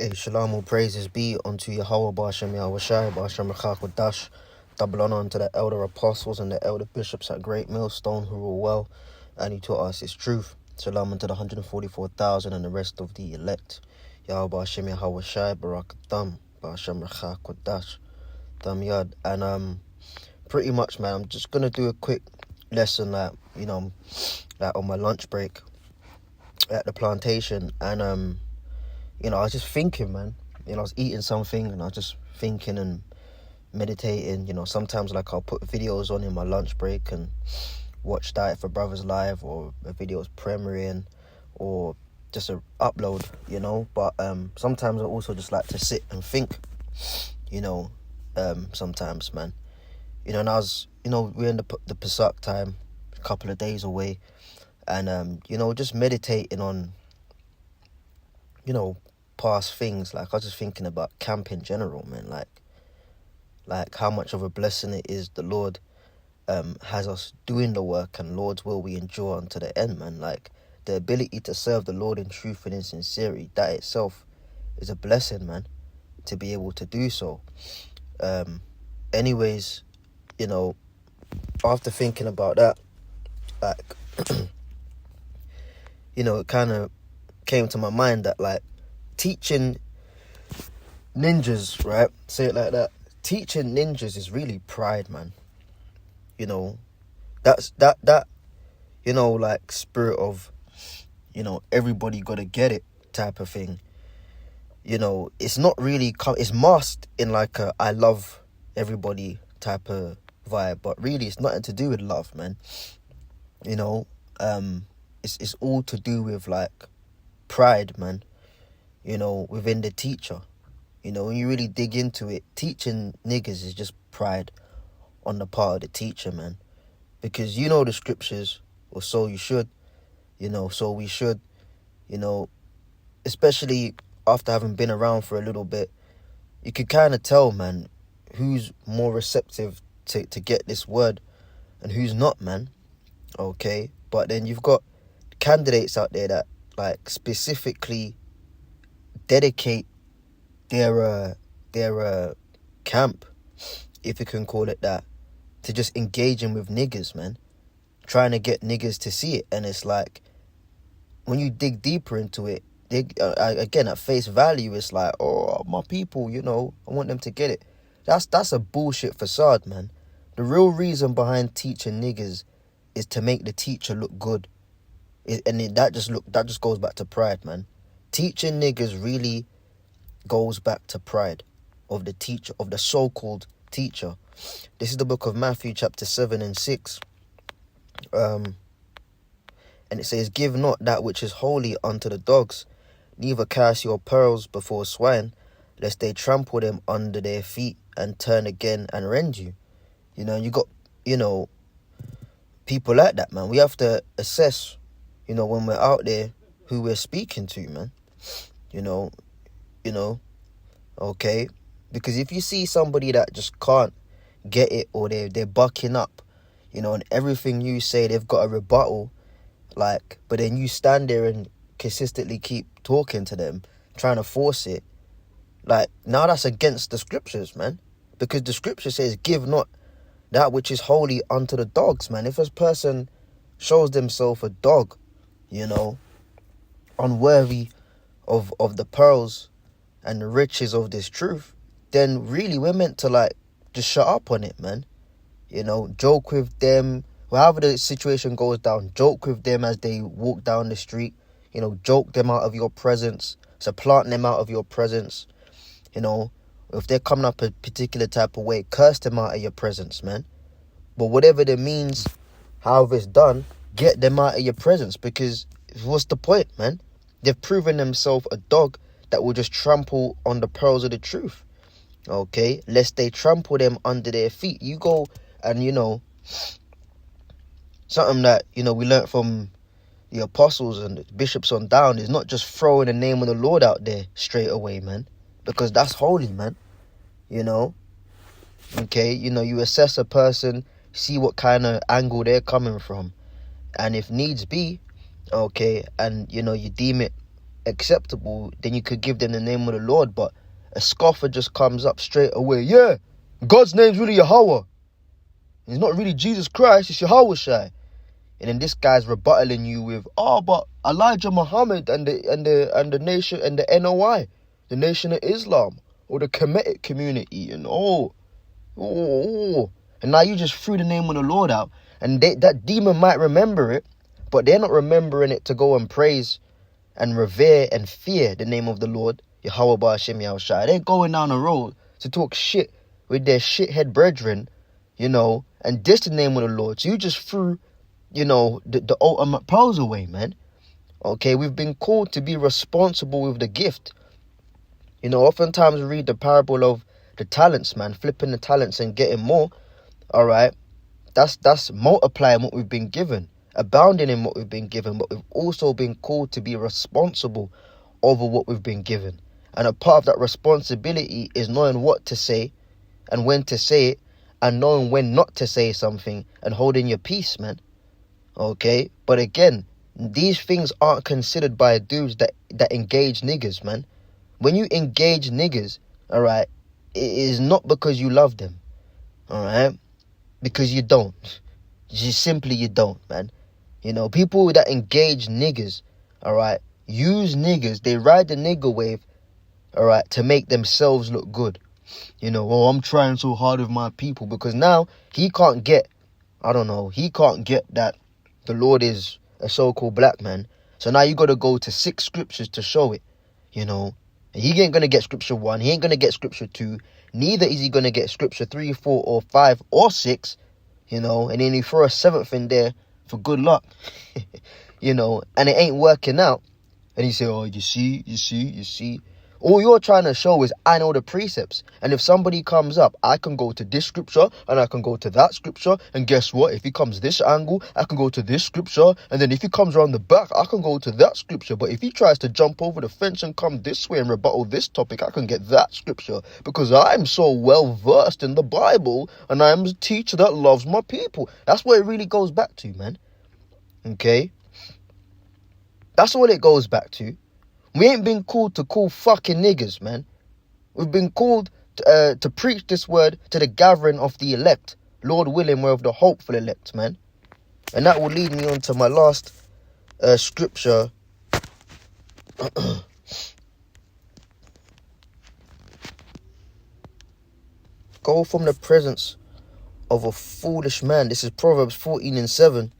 Hey, shalom, all praises be unto Yahweh Bashem Yahushai, Bashem Rachak double honor unto the elder apostles and the elder bishops at Great Millstone who rule well, and he taught us his truth. Shalom unto the 144,000 and the rest of the elect. Yahweh Bashem Yahushai, Barak Thumb, Bashem Rachak Thumb Yad. And pretty much, man, I'm just gonna do a quick lesson like on my lunch break at the plantation, and I was just thinking, man. I was eating something and I was just thinking and meditating. Sometimes like I'll put videos on in my lunch break and watch Diet for Brothers Live, or a video's premiering, or just a upload, But sometimes I also just like to sit and think, sometimes, man. And I was, we're in the Pesach time, a couple of days away, and, just meditating on, past things. Like I was just thinking about camp in general, man. Like how much of a blessing it is the Lord has us doing the work, and Lord's will we endure unto the end, man. Like the ability to serve the Lord in truth and in sincerity, that itself is a blessing, man, to be able to do so. Anyways, after thinking about that, like it kind of came to my mind that like teaching ninjas, right? Say it like that. Teaching ninjas is really pride, man. That's that like spirit of, everybody gotta get it type of thing. It's not really it's masked in like a I love everybody type of vibe, but really it's nothing to do with love, man. It's all to do with like pride, man. Within the teacher. When you really dig into it, teaching niggas is just pride on the part of the teacher, man. Because the scriptures, or so you should, so we should, especially after having been around for a little bit, you could kind of tell, man, who's more receptive to get this word and who's not, man. Okay? But then you've got candidates out there that, like, specifically dedicate their camp, if you can call it that, to just engaging with niggas, man, trying to get niggas to see it. And it's like, when you dig deeper into it, again, at face value, it's like, oh, my people, I want them to get it. That's a bullshit facade, man. The real reason behind teaching niggas is to make the teacher look good. That just goes back to pride, man. Teaching niggas really goes back to pride of the teacher, of the so-called teacher. This is the book of Matthew chapter 7 and 6. And it says, "Give not that which is holy unto the dogs, neither cast your pearls before swine, lest they trample them under their feet and turn again and rend you." You got, people like that, man. We have to assess, when we're out there, who we're speaking to, man. Okay? Because if you see somebody that just can't get it, or they're bucking up, and everything you say, they've got a rebuttal, like, but then you stand there and consistently keep talking to them, trying to force it, like, now that's against the scriptures, man. Because the scripture says, "Give not that which is holy unto the dogs," man. If a person shows themselves a dog, unworthy of the pearls and the riches of this truth, then really we're meant to, like, just shut up on it, man. Joke with them, however the situation goes down, joke with them as they walk down the street, joke them out of your presence, supplant them out of your presence. If they're coming up a particular type of way, curse them out of your presence, man. But whatever the means, however it's done, get them out of your presence, because what's the point, man? They've proven themselves a dog that will just trample on the pearls of the truth. Okay? Lest they trample them under their feet. You go and, something that, we learnt from the apostles and the bishops on down is not just throwing the name of the Lord out there straight away, man. Because that's holy, man. Okay? You assess a person, see what kind of angle they're coming from. And if needs be, okay, and, you deem it acceptable, then you could give them the name of the Lord. But a scoffer just comes up straight away. Yeah, God's name's really Yahweh. It's not really Jesus Christ, it's Yahweh Shai. And then this guy's rebuttaling you with, oh, but Elijah Muhammad and the nation and the NOI, the Nation of Islam, or the Kemetic community, and and now you just threw the name of the Lord out, and that demon might remember it, but they're not remembering it to go and praise and revere and fear the name of the Lord, Yahweh Ba'ashem Yahushua. They're going down the road to talk shit with their shithead brethren, and diss the name of the Lord. So you just threw, the ultimate pearls away, man. Okay, we've been called to be responsible with the gift. Oftentimes we read the parable of the talents, man, flipping the talents and getting more. All right, that's multiplying what we've been given, abounding in what we've been given, but we've also been called to be responsible over what we've been given. And a part of that responsibility is knowing what to say and when to say it, and knowing when not to say something and holding your peace, man. Okay, but again, these things aren't considered by dudes that engage niggas, man. When you engage niggas, all right, it is not because you love them, all right, because you don't. You don't, man. People that engage niggas, all right, use niggas. They ride the nigger wave, all right, to make themselves look good. I'm trying so hard with my people, because now he can't get that the Lord is a so-called black man. So now you got to go to 6 scriptures to show it, And he ain't going to get scripture 1. He ain't going to get scripture 2. Neither is he going to get scripture 3, 4, or 5, or 6, and then you throw a 7th in there for good luck, and it ain't working out. And you say, oh, you see. All you're trying to show is, I know the precepts. And if somebody comes up, I can go to this scripture and I can go to that scripture. And guess what? If he comes this angle, I can go to this scripture. And then if he comes around the back, I can go to that scripture. But if he tries to jump over the fence and come this way and rebuttal this topic, I can get that scripture. Because I'm so well versed in the Bible and I'm a teacher that loves my people. That's what it really goes back to, man. Okay? That's what it goes back to. We ain't been called to call fucking niggas, man. We've been called to preach this word to the gathering of the elect. Lord willing, we're of the hopeful elect, man. And that will lead me on to my last scripture. Go from the presence of a foolish man. This is Proverbs 14:7.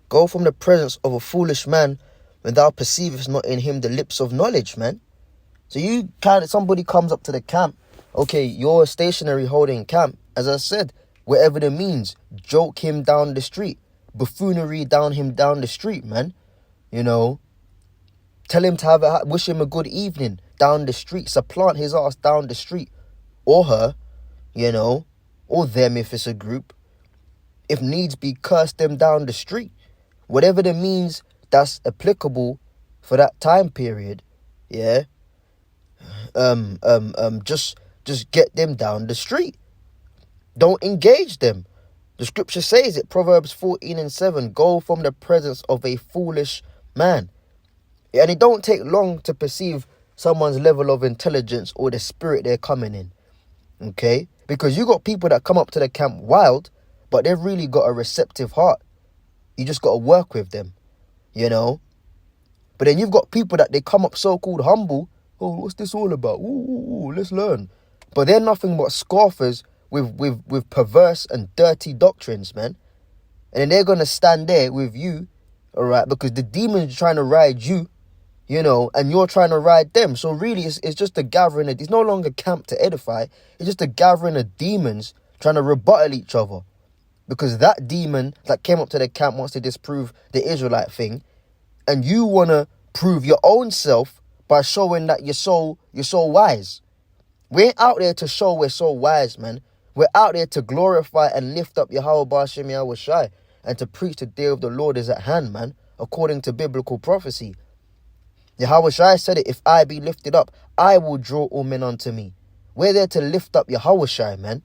Go from the presence of a foolish man when thou perceivest not in him the lips of knowledge, man. So somebody comes up to the camp. Okay, you're stationary holding camp. As I said, whatever the means, joke him down the street. Buffoonery down the street, man. Tell him to wish him a good evening down the street. Supplant his ass down the street. Or her, or them if it's a group. If needs be, curse them down the street. Whatever the means that's applicable for that time period, yeah. Just get them down the street. Don't engage them. The scripture says it, Proverbs 14:7. Go from the presence of a foolish man. Yeah, and it don't take long to perceive someone's level of intelligence or the spirit they're coming in. Okay? Because you got people that come up to the camp wild, but they've really got a receptive heart. You just got to work with them. But then you've got people that they come up so-called humble. Oh, what's this all about? Ooh, let's learn. But they're nothing but scoffers with perverse and dirty doctrines, man. And then they're going to stand there with you, all right, because the demons are trying to ride you, and you're trying to ride them. So really, it's just a gathering. It's no longer camp to edify. It's just a gathering of demons trying to rebuttal each other. Because that demon that came up to the camp wants to disprove the Israelite thing. And you want to prove your own self by showing that you're so wise. We ain't out there to show we're so wise, man. We're out there to glorify and lift up Yahweh Ba'ashem Yahushai and to preach the day of the Lord is at hand, man, according to biblical prophecy. Yahushai said it, if I be lifted up, I will draw all men unto me. We're there to lift up Yahushai, man.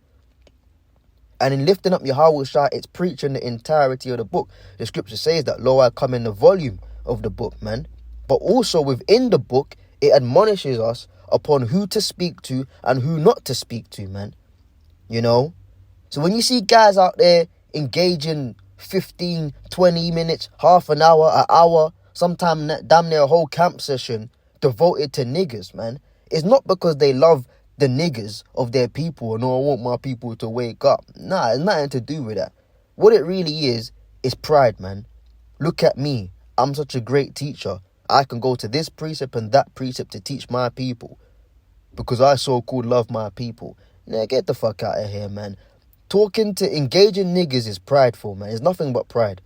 And in lifting up Yahushai, it's preaching the entirety of the book. The scripture says that, lo, I come in the volume of the book, man. But also within the book, it admonishes us upon who to speak to and who not to speak to, man. You know? So when you see guys out there engaging 15, 20 minutes, half an hour, sometimes damn near a whole camp session devoted to niggas, man, it's not because they love the niggas of their people and, I want my people to wake up. Nah, it's nothing to do with that. What it really is pride, man. Look at me. I'm such a great teacher. I can go to this precept and that precept to teach my people because I so-called love my people. Nah, get the fuck out of here, man. Engaging niggas is prideful, man. It's nothing but pride.